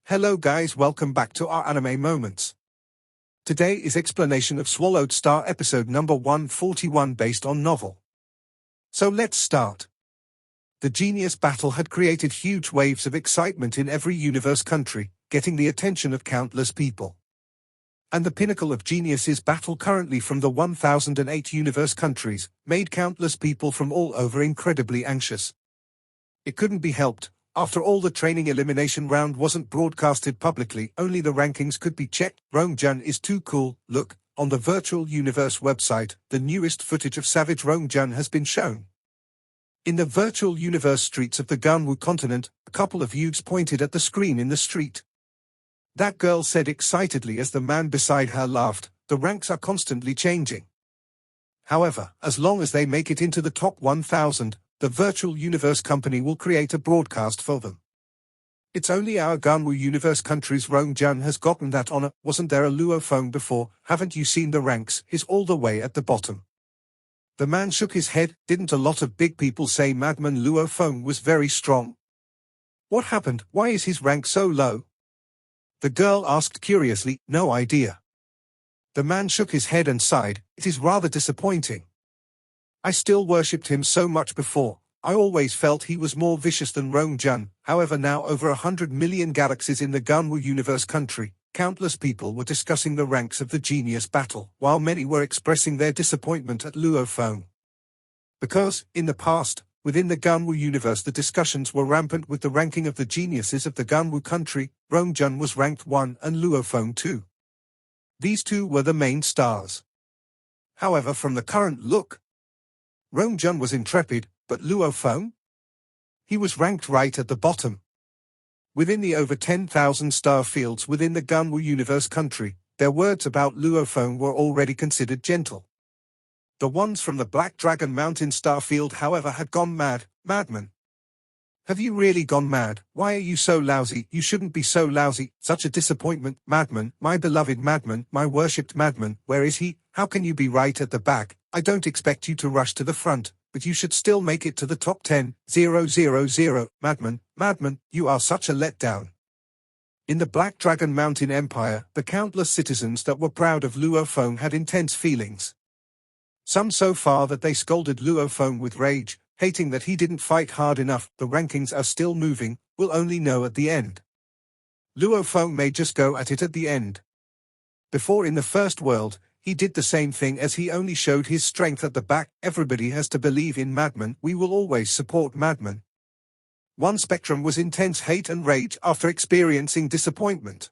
Hello guys, welcome back to our anime moments. Today is explanation of Swallowed Star episode number 141 based on novel. So let's start. The Genius battle had created huge waves of excitement in every universe country, getting the attention of countless people. And the pinnacle of Genius's battle currently from the 1008 universe countries, made countless people from all over incredibly anxious. It couldn't be helped. After all, the training elimination round wasn't broadcasted publicly, only the rankings could be checked. Rongjun is too cool. Look, on the Virtual Universe website, the newest footage of Savage Rongjun has been shown. In the Virtual Universe streets of the Ganwu continent, a couple of youths pointed at the screen in the street. That girl said excitedly as the man beside her laughed, the ranks are constantly changing. However, as long as they make it into the top 1000, the Virtual Universe company will create a broadcast for them. It's only our Ganwu Universe country's Rongjun has gotten that honor. Wasn't there a Luo Feng before? Haven't you seen the ranks? He's all the way at the bottom. The man shook his head. Didn't a lot of big people say Madman Luo Feng was very strong? What happened? Why is his rank so low? The girl asked curiously. No idea. The man shook his head and sighed. It is rather disappointing. I still worshipped him so much before. I always felt he was more vicious than Rongjun. However, now over 100 million galaxies in the Ganwu Universe country, countless people were discussing the ranks of the Genius battle, while many were expressing their disappointment at Luo Feng. Because, in the past, within the Ganwu Universe the discussions were rampant with the ranking of the geniuses of the Ganwu country. Rongjun was ranked 1 and Luo Feng 2. These two were the main stars. However, from the current look, Rongjun was intrepid, but Luo Feng? He was ranked right at the bottom. Within the over 10,000 star fields within the Ganwu Universe country, their words about Luo Feng were already considered gentle. The ones from the Black Dragon Mountain star field, however, had gone mad. Madman. Have you really gone mad? Why are you so lousy? You shouldn't be so lousy. Such a disappointment. Madman, my beloved Madman, my worshipped Madman, where is he? How can you be right at the back? I don't expect you to rush to the front, but you should still make it to the top 10. 000. Madman, you are such a letdown. In the Black Dragon Mountain Empire, the countless citizens that were proud of Luo Feng had intense feelings. Some so far that they scolded Luo Feng with rage, hating that he didn't fight hard enough. The rankings are still moving, we'll only know at the end. Luo Feng may just go at it at the end. Before in the first world, he did the same thing as he only showed his strength at the back. Everybody has to believe in Madman. We will always support Madman. One spectrum was intense hate and rage after experiencing disappointment.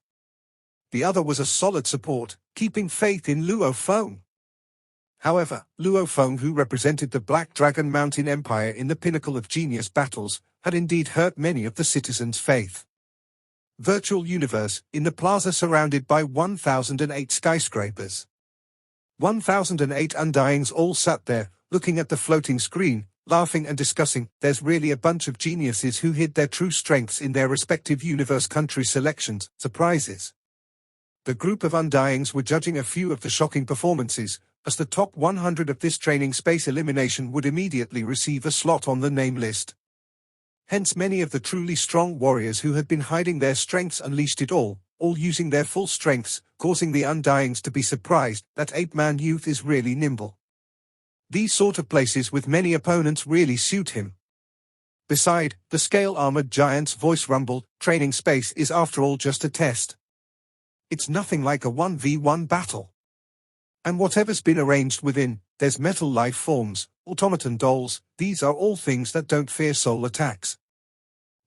The other was a solid support, keeping faith in Luo Feng. However, Luo Feng, who represented the Black Dragon Mountain Empire in the pinnacle of Genius battles, had indeed hurt many of the citizens' faith. Virtual Universe, in the plaza surrounded by 1008 skyscrapers. 1008 undyings all sat there, looking at the floating screen, laughing and discussing. There's really a bunch of geniuses who hid their true strengths in their respective universe country selections. Surprises. The group of undyings were judging a few of the shocking performances, as the top 100 of this training space elimination would immediately receive a slot on the name list. Hence many of the truly strong warriors who had been hiding their strengths unleashed it all using their full strengths, causing the undyings to be surprised that ape-man youth is really nimble. These sort of places with many opponents really suit him. Beside, the scale-armored giant's voice rumbled, training space is after all just a test. It's nothing like a 1v1 battle. And whatever's been arranged within, there's metal life forms, automaton dolls, these are all things that don't fear soul attacks.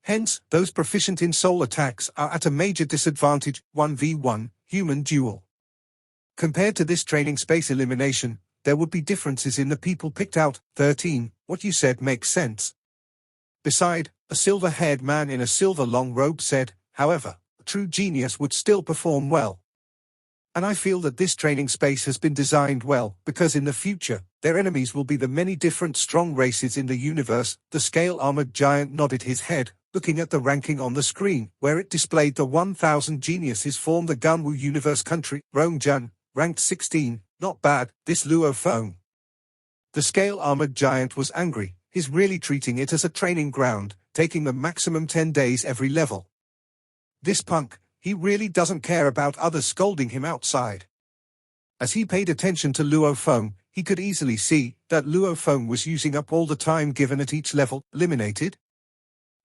Hence, those proficient in soul attacks are at a major disadvantage. 1v1, human duel. Compared to this training space elimination, there would be differences in the people picked out. 13, what you said makes sense. Beside, a silver-haired man in a silver long robe said, however, a true genius would still perform well. And I feel that this training space has been designed well, because in the future, their enemies will be the many different strong races in the universe. The scale-armored giant nodded his head, looking at the ranking on the screen, where it displayed the 1000 geniuses form the Ganwu Universe country. Rongjun, ranked 16, not bad. This Luo Feng. The scale-armored giant was angry. He's really treating it as a training ground, taking the maximum 10 days every level. This punk, he really doesn't care about others scolding him outside. As he paid attention to Luo Feng, he could easily see that Luo Feng was using up all the time given at each level, eliminated.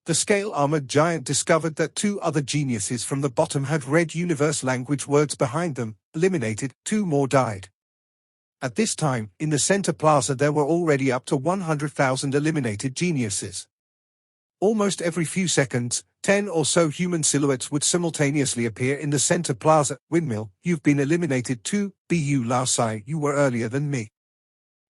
The scale-armored giant discovered that two other geniuses from the bottom had read universe language words behind them, eliminated, two more died. At this time, in the center plaza there were already up to 100,000 eliminated geniuses. Almost every few seconds, 10 or so human silhouettes would simultaneously appear in the center plaza. Windmill, you've been eliminated too, Bu Lao Sai, you were earlier than me.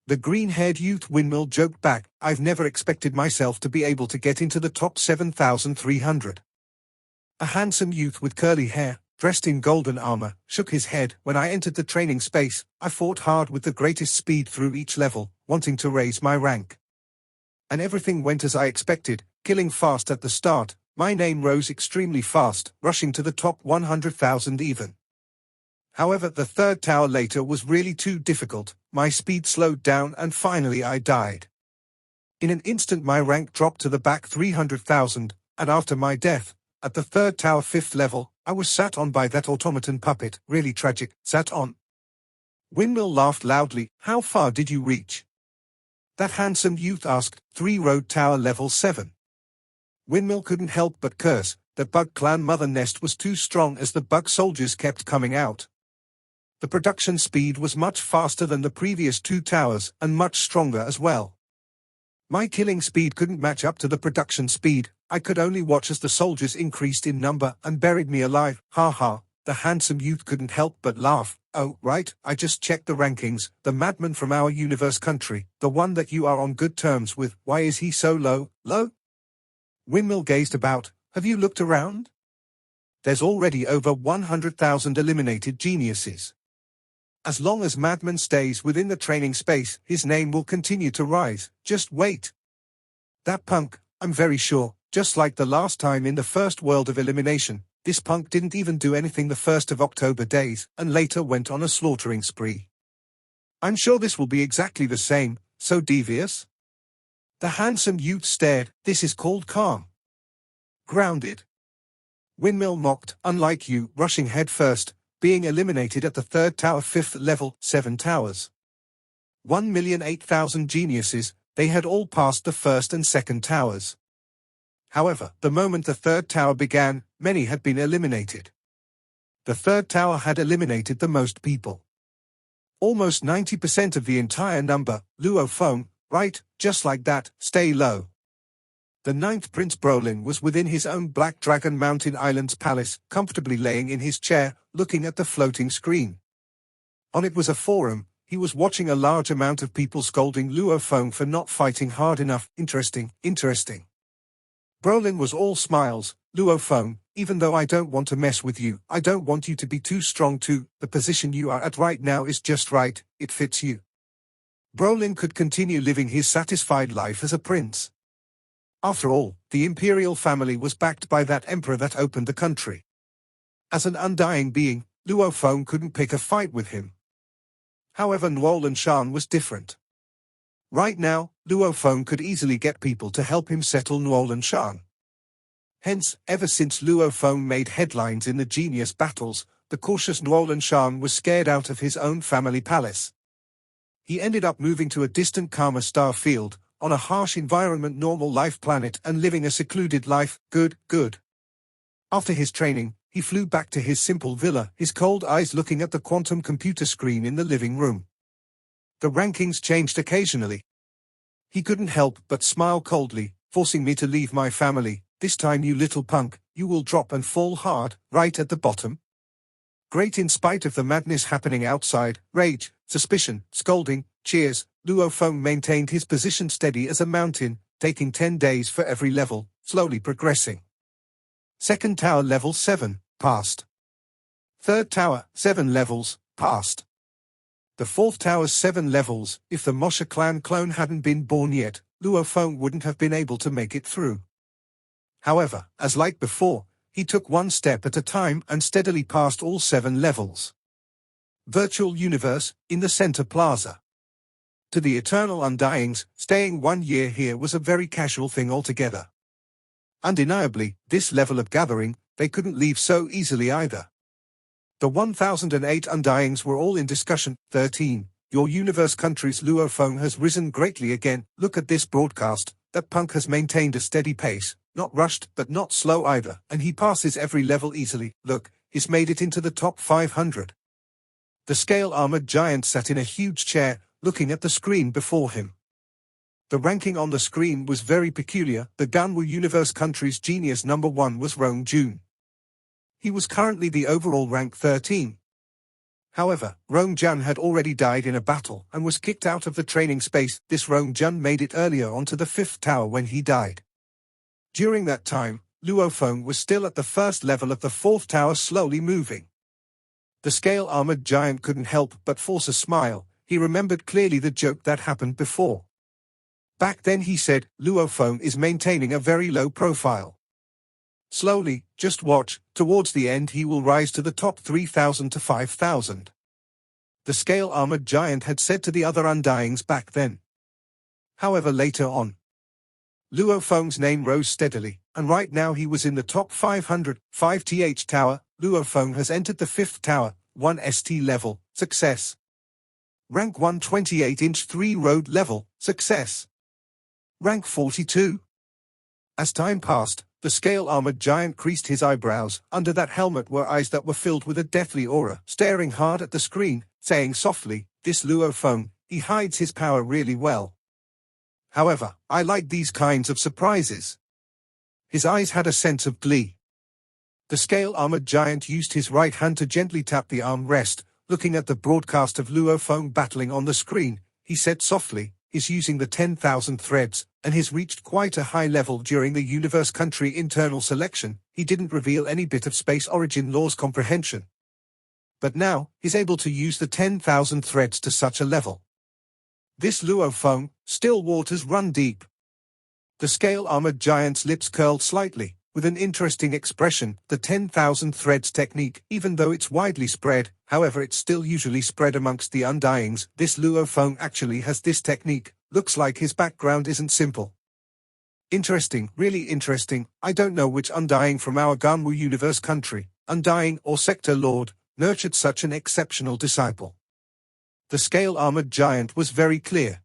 The green-haired youth Windmill joked back, I've never expected myself to be able to get into the top 7,300. A handsome youth with curly hair, dressed in golden armor, shook his head. When I entered the training space, I fought hard with the greatest speed through each level, wanting to raise my rank. And everything went as I expected, killing fast at the start. My name rose extremely fast, rushing to the top 100,000 even. However, the third tower later was really too difficult, my speed slowed down and finally I died. In an instant my rank dropped to the back 300,000, and after my death, at the third tower 5th level, I was sat on by that automaton puppet, really tragic, sat on. Windmill laughed loudly, how far did you reach? That handsome youth asked, 3 road tower level 7. Windmill couldn't help but curse, the bug clan mother nest was too strong as the bug soldiers kept coming out. The production speed was much faster than the previous 2 towers, and much stronger as well. My killing speed couldn't match up to the production speed, I could only watch as the soldiers increased in number and buried me alive, ha ha. The handsome youth couldn't help but laugh. Oh, right, I just checked the rankings, the madman from our universe country, the one that you are on good terms with, why is he so low, low? Windmill gazed about, have you looked around? There's already over 100,000 eliminated geniuses. As long as Madman stays within the training space, his name will continue to rise, just wait. That punk, I'm very sure, just like the last time in the first world of elimination, this punk didn't even do anything the 1st of October days, and later went on a slaughtering spree. I'm sure this will be exactly the same, so devious. The handsome youth stared, this is called calm. Grounded. Windmill mocked, unlike you, rushing head first, being eliminated at the 3rd tower 5th level, 7 towers. 1,008,000 geniuses, they had all passed the 1st and 2nd towers. However, the moment the 3rd tower began, many had been eliminated. The 3rd tower had eliminated the most people. Almost 90% of the entire number. Luo Feng, right, just like that, stay low. The 9th Prince Bolan was within his own Black Dragon Mountain Island's palace, comfortably laying in his chair, looking at the floating screen. On it was a forum. He was watching a large amount of people scolding Luo Feng for not fighting hard enough. Interesting, interesting. Bolan was all smiles. Luo Feng, even though I don't want to mess with you, I don't want you to be too strong too. The position you are at right now is just right, it fits you. Bolan could continue living his satisfied life as a prince. After all, the imperial family was backed by that emperor that opened the country. As an undying being, Luo Feng couldn't pick a fight with him. However, Nuolan Shan was different. Right now, Luo Feng could easily get people to help him settle Nuolan Shan. Hence, ever since Luo Feng made headlines in the genius battles, the cautious Nuolan Shan was scared out of his own family palace. He ended up moving to a distant Karma star field, on a harsh environment normal life planet and living a secluded life. Good. After his training, he flew back to his simple villa, his cold eyes looking at the quantum computer screen in the living room. The rankings changed occasionally. He couldn't help but smile coldly, forcing me to leave my family. This time, you little punk, you will drop and fall hard, right at the bottom. Great. In spite of the madness happening outside, rage, suspicion, scolding, cheers, Luo Feng maintained his position steady as a mountain, taking 10 days for every level, slowly progressing. 2nd tower level 7, passed. 3rd tower, 7 levels, passed. The 4th tower's 7 levels. If the Mosha clan clone hadn't been born yet, Luo Feng wouldn't have been able to make it through. However, as like before, he took one step at a time and steadily passed all 7 levels. Virtual universe, in the center plaza. To the eternal undyings, staying 1 year here was a very casual thing altogether. Undeniably, this level of gathering, They couldn't leave so easily either. The 1008 Undyings were all in discussion. 13. Your universe country's Luo Feng has risen greatly again. Look at this broadcast. That punk has maintained a steady pace, not rushed but not slow either, and he passes every level easily. Look, he's made it into the top 500. The scale-armored giant sat in a huge chair, looking at the screen before him. The ranking on the screen was very peculiar. The Ganwu universe country's genius number 1 was Rong Jun. He was currently the overall rank 13. However, Rong Jun had already died in a battle and was kicked out of the training space. This Rong Jun made it earlier onto the 5th tower when he died. During that time, Luo Feng was still at the first level of the 4th tower, slowly moving. The scale-armored giant couldn't help but force a smile. He remembered clearly the joke that happened before. Back then he said, Luo Feng is maintaining a very low profile. Slowly, just watch, towards the end he will rise to the top 3,000 to 5,000. The scale-armored giant had said to the other Undyings back then. However, later on, Luo Feng's name rose steadily, and right now he was in the top 500, 5th tower. Luo Feng has entered the 5th tower, 1st level, success. Rank 128-inch 3 road level, success. Rank 42. As time passed, the scale-armored giant creased his eyebrows. Under that helmet were eyes that were filled with a deathly aura, staring hard at the screen, saying softly, this Luo Feng, he hides his power really well. However, I like these kinds of surprises. His eyes had a sense of glee. The scale-armored giant used his right hand to gently tap the armrest, looking at the broadcast of Luo Feng battling on the screen. He said softly, he's using the 10,000 threads, and he's reached quite a high level during the universe country internal selection. He didn't reveal any bit of space origin laws comprehension. But now, he's able to use the 10,000 threads to such a level. This Luo Feng, still waters run deep. The scale-armored giant's lips curled slightly, with an interesting expression. The 10,000 threads technique, even though it's widely spread, however it's still usually spread amongst the Undyings, this Luo Feng actually has this technique. Looks like his background isn't simple. Interesting, really interesting. I don't know which Undying from our Ganwu universe country, Undying or Sector Lord, nurtured such an exceptional disciple. The scale-armored giant was very clear.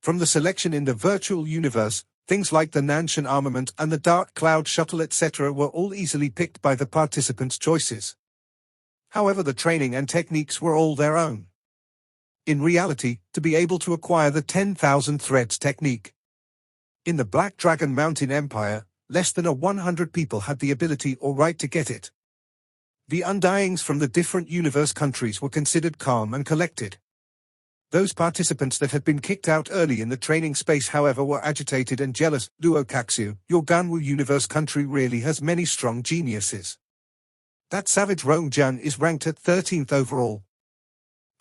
From the selection in the virtual universe, things like the Nanshan armament and the Dark Cloud shuttle etc. were all easily picked by the participants' choices. However, the training and techniques were all their own. In reality, to be able to acquire the 10,000 threads technique. In the Black Dragon Mountain Empire, less than 100 people had the ability or right to get it. The Undyings from the different universe countries were considered calm and collected. Those participants that had been kicked out early in the training space however were agitated and jealous. Luo Kaxu, your Ganwu universe country really has many strong geniuses. That savage Rong Jun is ranked at 13th overall.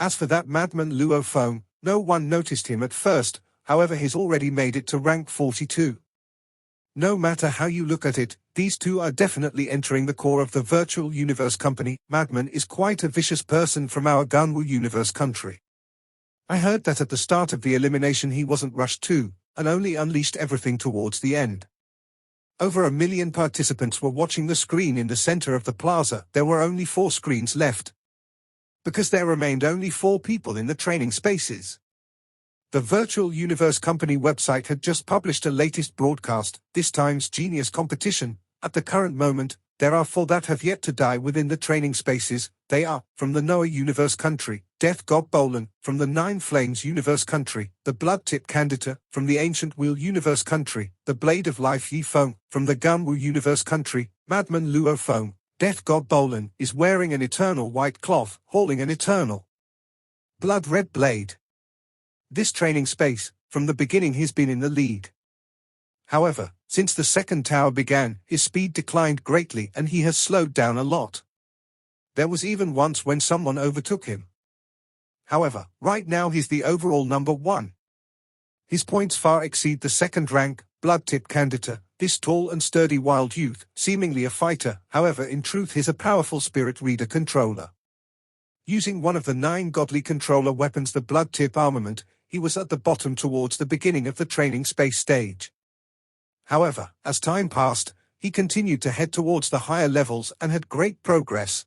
As for that madman Luo Feng, no one noticed him at first, however he's already made it to rank 42. No matter how you look at it, these two are definitely entering the core of the virtual universe company. Madman is quite a vicious person from our Ganwu universe country. I heard that at the start of the elimination he wasn't rushed too, and only unleashed everything towards the end. Over 1 million participants were watching the screen in the center of the plaza. There were only 4 screens left, because there remained only 4 people in the training spaces. The Virtual Universe Company website had just published a latest broadcast, this time's Genius Competition. At the current moment, there are 4 that have yet to die within the training spaces. They are, from the Noah Universe Country, Death God Bolan, from the Nine Flames Universe Country, the Blood-Tip Candida, from the Ancient Wheel Universe Country, the Blade of Life Yeoone, from the Ganwu Universe Country, Madman Luo Feng. Death God Bolan is wearing an eternal white cloth, holding an eternal blood-red blade. This training space, from the beginning he's been in the lead. However, since the second tower began, his speed declined greatly and he has slowed down a lot. There was even once when someone overtook him. However, right now he's the overall number 1. His points far exceed the second rank, Blood-Tip Candida, this tall and sturdy wild youth, seemingly a fighter. However, in truth he's a powerful spirit reader controller. Using one of the 9 godly controller weapons, the Blood-Tip armament, he was at the bottom towards the beginning of the training space stage. However, as time passed, he continued to head towards the higher levels and had great progress.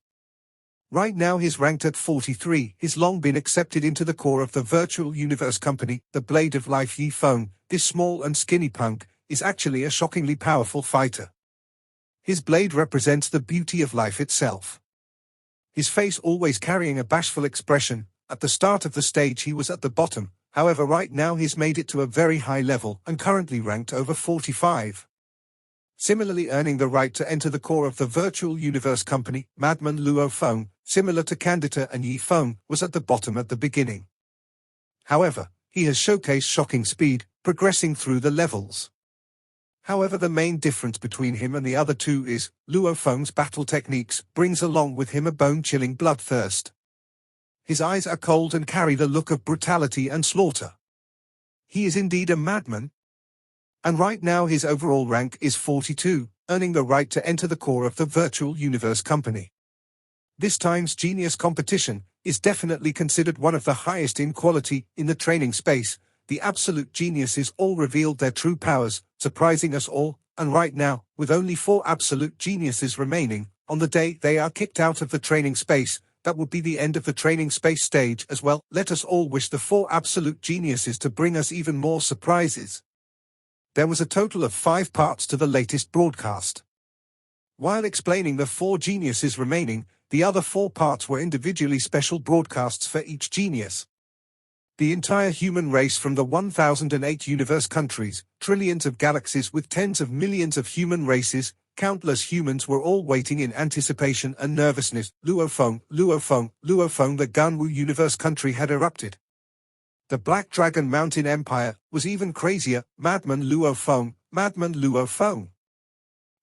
Right now he's ranked at 43. He's long been accepted into the core of the virtual universe company, the Blade of Life. Yeoone, this small and skinny punk, is actually a shockingly powerful fighter. His blade represents the beauty of life itself. His face always carrying a bashful expression. At the start of the stage he was at the bottom, however right now he's made it to a very high level and currently ranked over 45. Similarly earning the right to enter the core of the virtual universe company, madman Luo Feng, similar to Candida and Yeoone, was at the bottom at the beginning. However, he has showcased shocking speed, progressing through the levels. However, the main difference between him and the other two is, Luo Feng's battle techniques brings along with him a bone-chilling bloodthirst. His eyes are cold and carry the look of brutality and slaughter. He is indeed a madman. And right now his overall rank is 42, earning the right to enter the core of the virtual universe company. This time's genius competition is definitely considered one of the highest in quality in the training space. The absolute geniuses all revealed their true powers, surprising us all, and right now, with only 4 absolute geniuses remaining, on the day they are kicked out of the training space, that would be the end of the training space stage as well. Let us all wish the 4 absolute geniuses to bring us even more surprises. There was a total of 5 parts to the latest broadcast. While explaining the 4 geniuses remaining, the other 4 parts were individually special broadcasts for each genius. The entire human race from the 1008 universe countries, trillions of galaxies with tens of millions of human races, countless humans were all waiting in anticipation and nervousness. Luo Feng, Luo Feng, Luo Feng. The Ganwu universe country had erupted. The Black Dragon Mountain Empire was even crazier. Madman Luo Feng, Madman Luo Feng.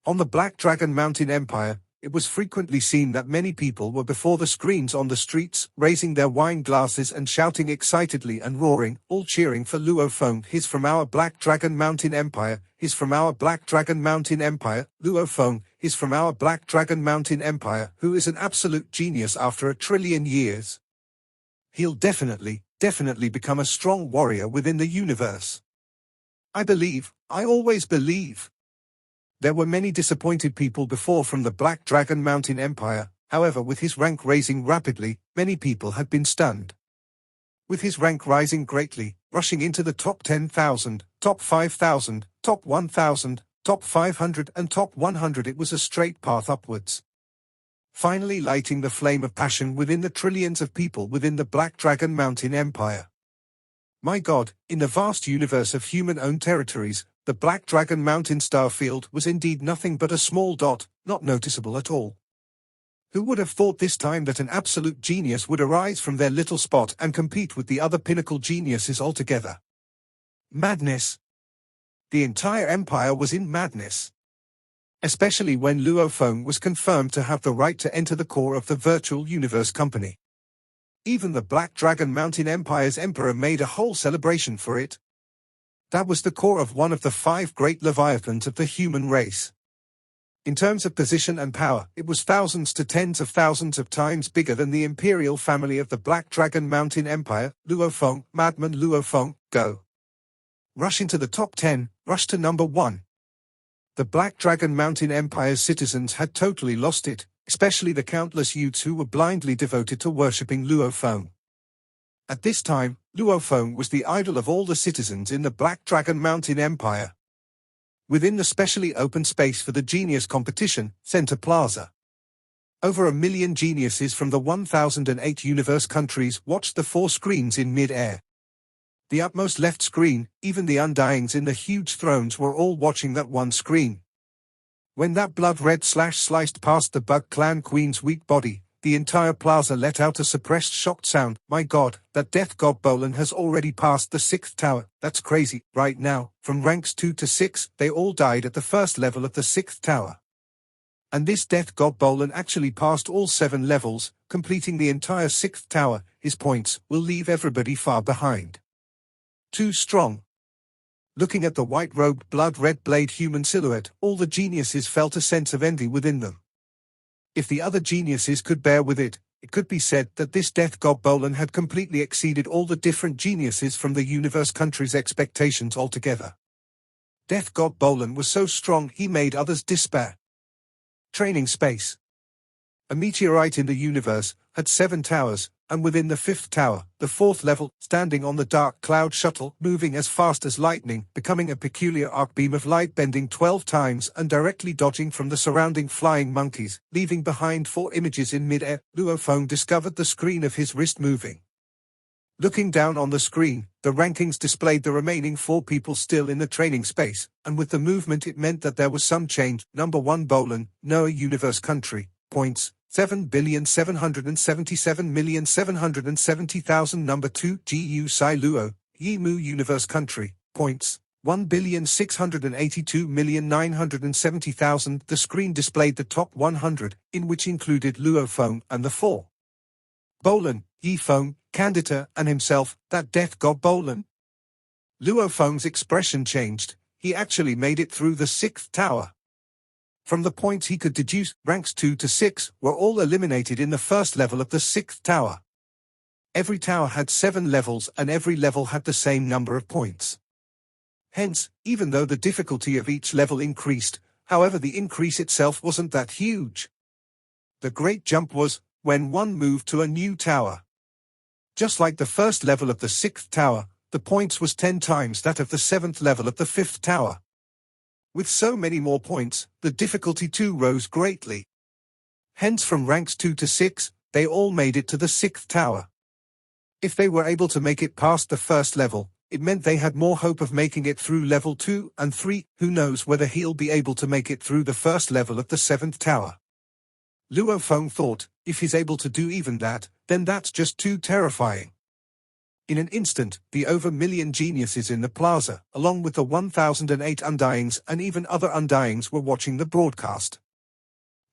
On the Black Dragon Mountain Empire, it was frequently seen that many people were before the screens on the streets, raising their wine glasses and shouting excitedly and roaring, all cheering for Luo Feng. He's from our Black Dragon Mountain Empire, he's from our Black Dragon Mountain Empire. Luo Feng, he's from our Black Dragon Mountain Empire, who is an absolute genius after 1 trillion years. He'll definitely become a strong warrior within the universe. I always believe. There were many disappointed people before from the Black Dragon Mountain Empire, however with his rank raising rapidly, many people had been stunned. With his rank rising greatly, rushing into the top 10,000, top 5,000, top 1,000, top 500 and top 100, it was a straight path upwards. Finally lighting the flame of passion within the trillions of people within the Black Dragon Mountain Empire. My God, in the vast universe of human-owned territories, the Black Dragon Mountain star field was indeed nothing but a small dot, not noticeable at all. Who would have thought this time that an absolute genius would arise from their little spot and compete with the other pinnacle geniuses altogether? Madness. The entire empire was in madness. Especially when Luo Feng was confirmed to have the right to enter the core of the virtual universe company. Even the Black Dragon Mountain Empire's emperor made a whole celebration for it. That was the core of one of the 5 great leviathans of the human race. In terms of position and power, it was thousands to tens of thousands of times bigger than the imperial family of the Black Dragon Mountain Empire. Luo Feng, madman Luo Feng, go. Rush into the top 10, rush to number 1. The Black Dragon Mountain Empire's citizens had totally lost it, especially the countless youths who were blindly devoted to worshipping Luo Feng. At this time, Luo Feng was the idol of all the citizens in the Black Dragon Mountain Empire. Within the specially open space for the genius competition, Center Plaza, over 1 million geniuses from the 1008 universe countries watched the 4 screens in mid-air. The utmost left screen, even the undyings in the huge thrones were all watching that one screen. When that blood-red slash sliced past the Bug Clan Queen's weak body, the entire plaza let out a suppressed shocked sound. My God, that death god Bolan has already passed the 6th tower. That's crazy. Right now, from ranks 2 to 6, they all died at the first level of the 6th tower. And this death god Bolan actually passed all 7 levels, completing the entire 6th tower. His points will leave everybody far behind. Too strong. Looking at the white-robed blood-red blade human silhouette, all the geniuses felt a sense of envy within them. If the other geniuses could bear with it, it could be said that this death god Bolan had completely exceeded all the different geniuses from the universe country's expectations altogether. Death God Bolan was so strong he made others despair. Training space. A meteorite in the universe had 7 towers, and within the 5th tower, the 4th level, standing on the dark cloud shuttle, moving as fast as lightning, becoming a peculiar arc beam of light bending 12 times and directly dodging from the surrounding flying monkeys, leaving behind 4 images in mid-air. Luo Feng discovered the screen of his wrist moving. Looking down on the screen, the rankings displayed the remaining 4 people still in the training space, and with the movement it meant that there was some change. Number 1 Bolan, Noah Universe Country, points, 7,777,770,000. Number 2 Gu Sai Luo, Yeoone Universe Country, points, 1,682,970,000. The screen displayed the top 100, in which included Luo Feng and the 4. Bolan, Yeoone, Candida, and himself, that death god Bolan. Luo Feng's expression changed. He actually made it through the 6th tower. From the points he could deduce, ranks 2 to 6 were all eliminated in the first level of the 6th tower. Every tower had 7 levels and every level had the same number of points. Hence, even though the difficulty of each level increased, however the increase itself wasn't that huge. The great jump was when one moved to a new tower. Just like the first level of the 6th tower, the points was 10 times that of the 7th level of the 5th tower. With so many more points, the difficulty too rose greatly. Hence from ranks 2 to 6, they all made it to the 6th tower. If they were able to make it past the first level, it meant they had more hope of making it through level 2 and 3, who knows whether he'll be able to make it through the first level of the 7th tower. Luo Feng thought, if he's able to do even that, then that's just too terrifying. In an instant, the over million geniuses in the plaza, along with the 1008 Undyings and even other Undyings were watching the broadcast.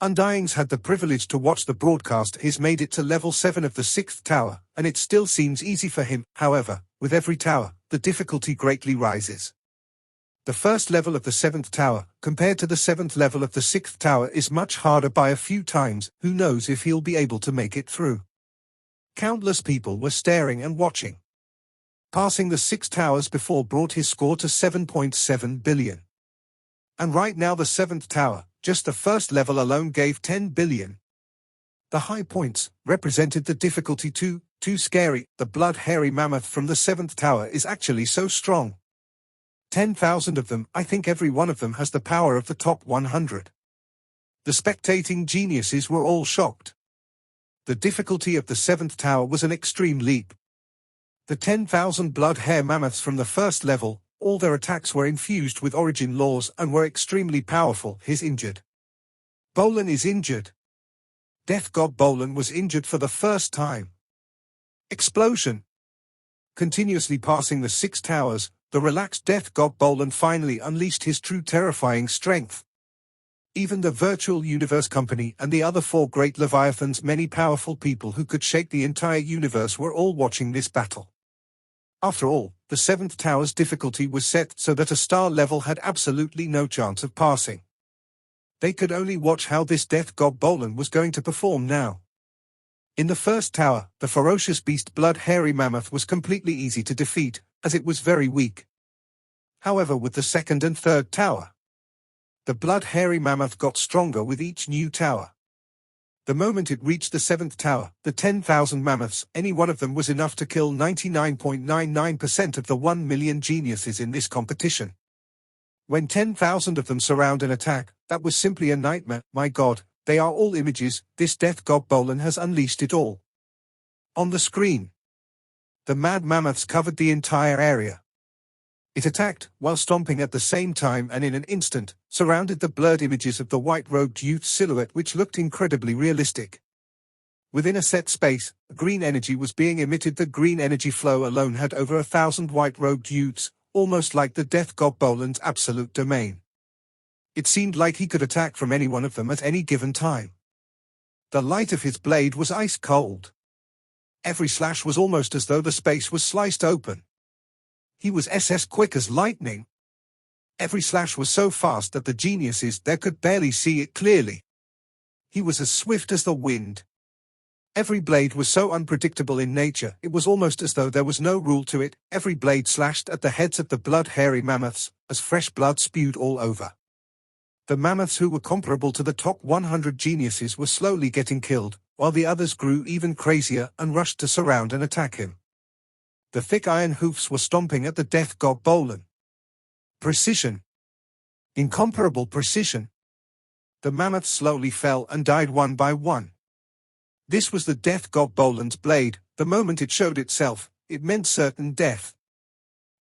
Undyings had the privilege to watch the broadcast. He's made it to level 7 of the 6th tower, and it still seems easy for him. However, with every tower, the difficulty greatly rises. The first level of the 7th tower, compared to the 7th level of the 6th tower, is much harder by a few times. Who knows if he'll be able to make it through? Countless people were staring and watching. Passing the 6 towers before brought his score to 7.7 billion. And right now the 7th tower, just the first level alone gave 10 billion. The high points represented the difficulty too scary. The blood-hairy mammoth from the 7th tower is actually so strong. 10,000 of them, I think every one of them has the power of the top 100. The spectating geniuses were all shocked. The difficulty of the 7th tower was an extreme leap. The 10,000 blood-hair mammoths from the first level, all their attacks were infused with origin laws and were extremely powerful. He's injured. Bolan is injured. Death god Bolan was injured for the first time. Explosion. Continuously passing the 6 towers, the relaxed death god Bolan finally unleashed his true terrifying strength. Even the virtual universe company and the other 4 great leviathans, many powerful people who could shake the entire universe, were all watching this battle. After all, the 7th tower's difficulty was set so that a star level had absolutely no chance of passing. They could only watch how this death god Bolan was going to perform now. In the first tower, the ferocious beast blood-hairy mammoth was completely easy to defeat, as it was very weak. However, with the 2nd and 3rd tower, the blood-hairy mammoth got stronger with each new tower. The moment it reached the 7th tower, the 10,000 mammoths, any one of them was enough to kill 99.99% of the 1 million geniuses in this competition. When 10,000 of them surround and attack, that was simply a nightmare. My God, they are all images. This death god Bolan has unleashed it all. On the screen, the mad mammoths covered the entire area. It attacked, while stomping at the same time, and in an instant, surrounded the blurred images of the white-robed youth's silhouette, which looked incredibly realistic. Within a set space, green energy was being emitted. The green energy flow alone had over 1,000 white-robed youths, almost like the death god Bolan's absolute domain. It seemed like he could attack from any one of them at any given time. The light of his blade was ice cold. Every slash was almost as though the space was sliced open. He was quick as lightning. Every slash was so fast that the geniuses there could barely see it clearly. He was as swift as the wind. Every blade was so unpredictable in nature, it was almost as though there was no rule to it. Every blade slashed at the heads of the blood-hairy mammoths, as fresh blood spewed all over. The mammoths who were comparable to the top 100 geniuses were slowly getting killed, while the others grew even crazier and rushed to surround and attack him. The thick iron hoofs were stomping at the death god Bolan. Precision. Incomparable precision. The mammoths slowly fell and died one by one. This was the death god Bolan's blade. The moment it showed itself, it meant certain death.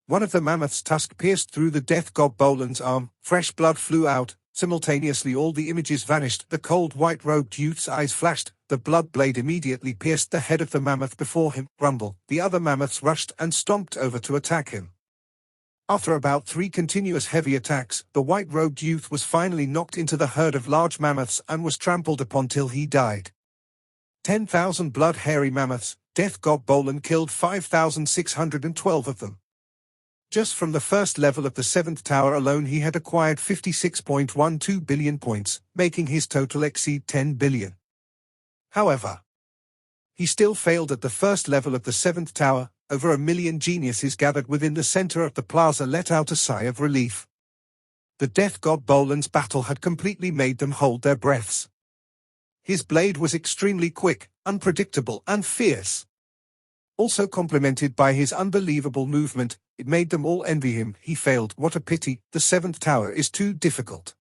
One of the mammoth's tusk pierced through the death god Bolan's arm, fresh blood flew out, simultaneously all the images vanished, the cold white-robed youth's eyes flashed, the blood blade immediately pierced the head of the mammoth before him, rumble, the other mammoths rushed and stomped over to attack him. After about 3 continuous heavy attacks, the white-robed youth was finally knocked into the herd of large mammoths and was trampled upon till he died. 10,000 blood-hairy mammoths, death god Bolan killed 5,612 of them. Just from the first level of the 7th tower alone he had acquired 56.12 billion points, making his total exceed 10 billion. However, he still failed at the first level of the 7th tower. Over 1 million geniuses gathered within the center of the plaza let out a sigh of relief. The death god Bolan's battle had completely made them hold their breaths. His blade was extremely quick, unpredictable and fierce. Also complemented by his unbelievable movement, it made them all envy him. He failed. What a pity, the 7th tower is too difficult.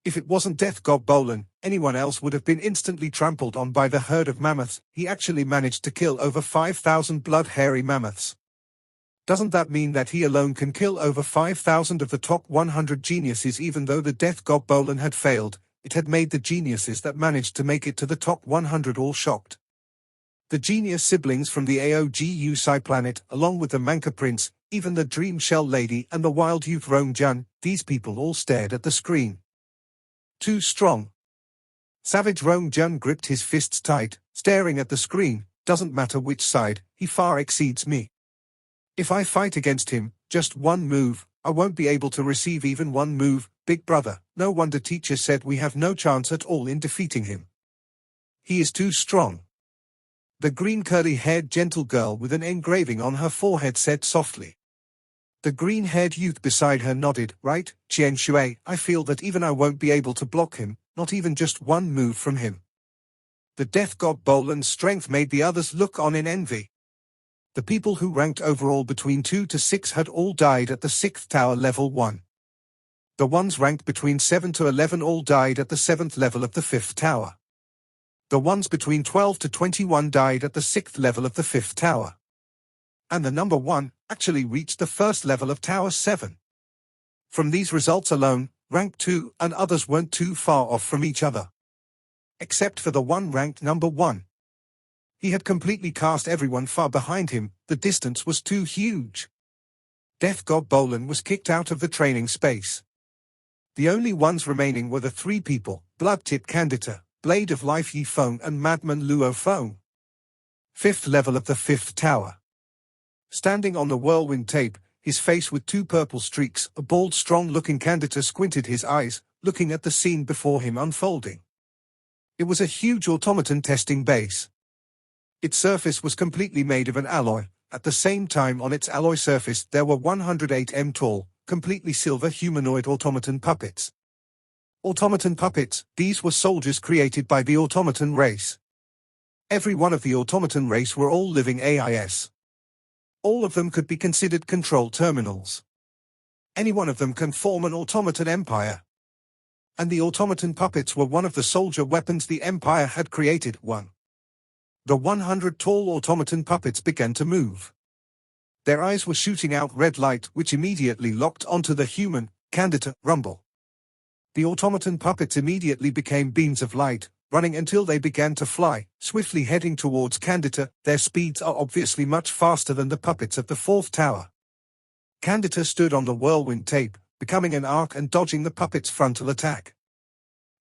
If it wasn't death god Bolan, anyone else would have been instantly trampled on by the herd of mammoths. He actually managed to kill over 5,000 blood-hairy mammoths. Doesn't that mean that he alone can kill over 5,000 of the top 100 geniuses? Even though the death god Bolan had failed, it had made the geniuses that managed to make it to the top 100 all shocked. The genius siblings from the Aogu planet, along with the Manka prince, even the dream shell lady and the wild youth Rong Jun, these people all stared at the screen. Too strong. Savage Rong Jun gripped his fists tight, staring at the screen. Doesn't matter which side, he far exceeds me. If I fight against him, just one move, I won't be able to receive even one move. Big brother, no wonder teacher said we have no chance at all in defeating him. He is too strong. The green curly-haired gentle girl with an engraving on her forehead said softly. The green-haired youth beside her nodded. Right, Qian Shui, I feel that even I won't be able to block him, not even just one move from him. The death god Bolan's strength made the others look on in envy. The people who ranked overall between 2 to 6 had all died at the 6th tower level 1. The ones ranked between 7 to 11 all died at the 7th level of the 5th tower. The ones between 12 to 21 died at the 6th level of the 5th tower. And the number 1 actually reached the 1st level of Tower 7. From these results alone, rank 2 and others weren't too far off from each other. Except for the one ranked number 1. He had completely cast everyone far behind him. The distance was too huge. Death god Bolan was kicked out of the training space. The only ones remaining were the 3 people, Blood-Tip Candida, Blade of Life Yeoone and Madman Luo Feng. 5th level of the 5th tower. Standing on the whirlwind tape, his face with 2 purple streaks, a bald strong-looking Candida squinted his eyes, looking at the scene before him unfolding. It was a huge automaton testing base. Its surface was completely made of an alloy. At the same time on its alloy surface there were 108 m tall, completely silver humanoid automaton puppets. Automaton puppets, these were soldiers created by the automaton race. Every one of the automaton race were all living AIS. All of them could be considered control terminals. Any one of them can form an automaton empire. And the automaton puppets were one of the soldier weapons the empire had created. 1. The 100 tall automaton puppets began to move. Their eyes were shooting out red light which immediately locked onto the human, Candida, rumble. The automaton puppets immediately became beams of light, running until they began to fly, swiftly heading towards Candida. Their speeds are obviously much faster than the puppets of the 4th tower. Candida stood on the whirlwind tape, becoming an arc and dodging the puppets' frontal attack.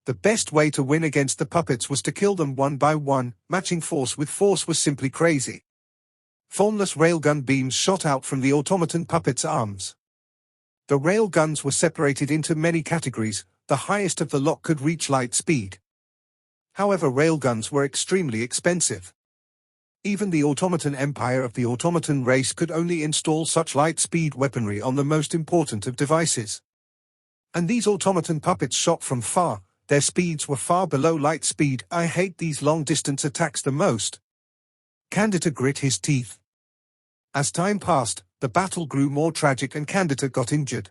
The best way to win against the puppets was to kill them one by one. Matching force with force was simply crazy. Formless railgun beams shot out from the automaton puppets' arms. The railguns were separated into many categories. The highest of the lot could reach light speed. However, railguns were extremely expensive. Even the automaton empire of the automaton race could only install such light-speed weaponry on the most important of devices. And these automaton puppets shot from far, their speeds were far below light speed. I hate these long-distance attacks the most. Candida grit his teeth. As time passed, the battle grew more tragic and Candida got injured.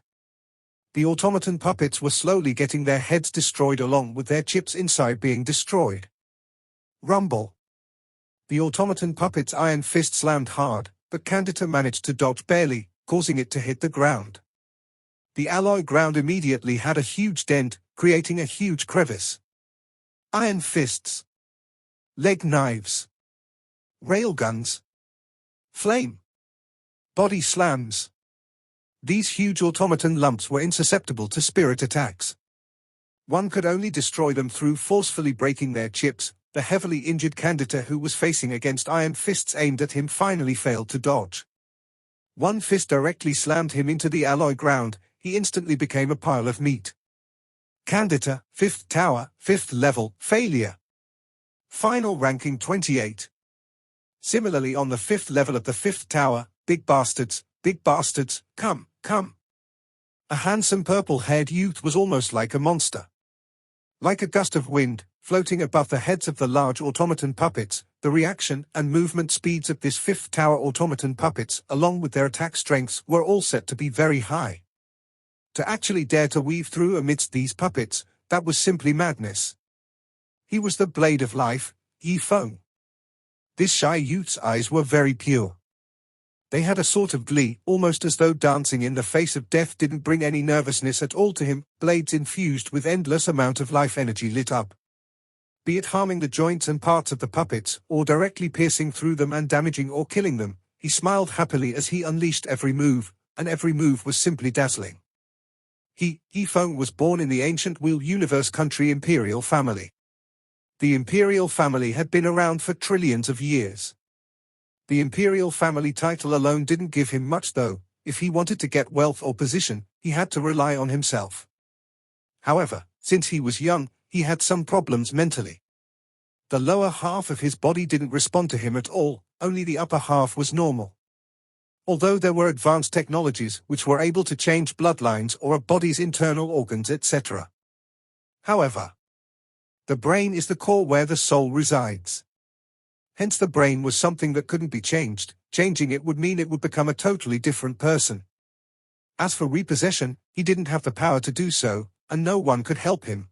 The automaton puppets were slowly getting their heads destroyed along with their chips inside being destroyed. Rumble. The automaton puppet's iron fist slammed hard, but Candida managed to dodge barely, causing it to hit the ground. The alloy ground immediately had a huge dent, creating a huge crevice. Iron fists. Leg knives. Railguns. Flame. Body slams. These huge automaton lumps were insusceptible to spirit attacks. One could only destroy them through forcefully breaking their chips. The heavily injured Candida who was facing against iron fists aimed at him finally failed to dodge. One fist directly slammed him into the alloy ground. He instantly became a pile of meat. Candida, 5th tower, 5th level, failure. Final ranking 28. Similarly on the 5th level of the 5th tower, big bastards, come. A handsome purple-haired youth was almost like a monster. Like a gust of wind, floating above the heads of the large automaton puppets, the reaction and movement speeds of this 5th tower automaton puppets, along with their attack strengths, were all set to be very high. To actually dare to weave through amidst these puppets, that was simply madness. He was the blade of life, Yeoone. This shy youth's eyes were very pure. They had a sort of glee, almost as though dancing in the face of death didn't bring any nervousness at all to him. Blades infused with endless amount of life energy lit up. Be it harming the joints and parts of the puppets, or directly piercing through them and damaging or killing them, he smiled happily as he unleashed every move, and every move was simply dazzling. Yeoone was born in the ancient Wheel Universe country Imperial family. The Imperial family had been around for trillions of years. The Imperial family title alone didn't give him much though. If he wanted to get wealth or position, he had to rely on himself. However, since he was young, he had some problems mentally. The lower half of his body didn't respond to him at all, only the upper half was normal. Although there were advanced technologies which were able to change bloodlines or a body's internal organs, etc. However, the brain is the core where the soul resides. Hence the brain was something that couldn't be changed. Changing it would mean it would become a totally different person. As for repossession, he didn't have the power to do so, and no one could help him.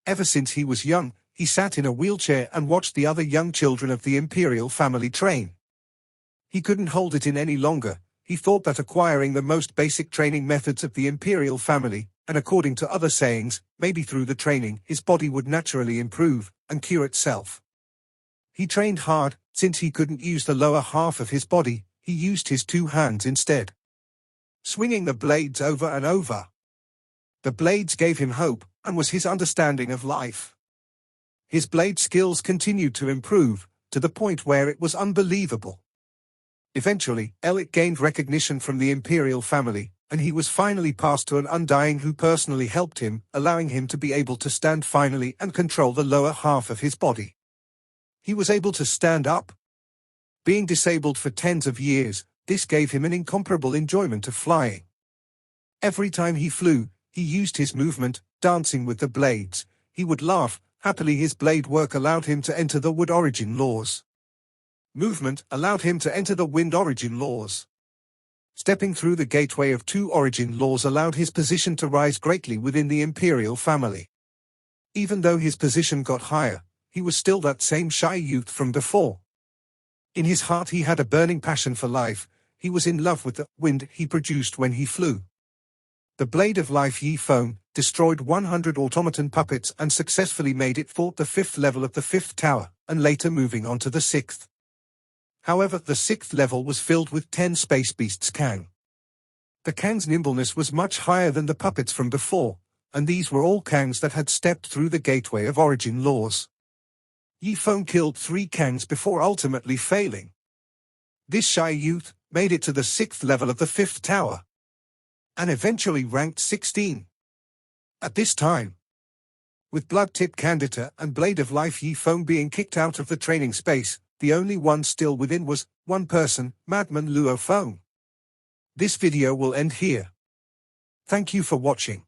Ever since he was young, he sat in a wheelchair and watched the other young children of the Imperial family train. He couldn't hold it in any longer. He thought that acquiring the most basic training methods of the Imperial family, and according to other sayings, maybe through the training, his body would naturally improve and cure itself. He trained hard. Since he couldn't use the lower half of his body, he used his 2 hands instead, swinging the blades over and over. The blades gave him hope, and was his understanding of life. His blade skills continued to improve, to the point where it was unbelievable. Eventually, Elliot gained recognition from the Imperial family, and he was finally passed to an Undying who personally helped him, allowing him to be able to stand finally and control the lower half of his body. He was able to stand up. Being disabled for tens of years, this gave him an incomparable enjoyment of flying. Every time he flew, he used his movement, dancing with the blades. He would laugh. Happily his blade work allowed him to enter the wood origin laws. Movement allowed him to enter the wind origin laws. Stepping through the gateway of 2 origin laws allowed his position to rise greatly within the Imperial family. Even though his position got higher, he was still that same shy youth from before. In his heart he had a burning passion for life. He was in love with the wind he produced when he flew. The blade of life Yeoone destroyed 100 automaton puppets and successfully made it fought the 5th level of the 5th tower, and later moving on to the 6th. However, the 6th level was filled with 10 space beasts Kang. The Kang's nimbleness was much higher than the puppets from before, and these were all Kangs that had stepped through the gateway of origin laws. Yeoone killed 3 Kangs before ultimately failing. This shy youth made it to the 6th level of the 5th tower, and eventually ranked 16. At this time, With blood-tipped Candida and Blade of Life Yeoone being kicked out of the training space, the only one still within was one person, Madman Luo Feng. This video will end here. Thank you for watching.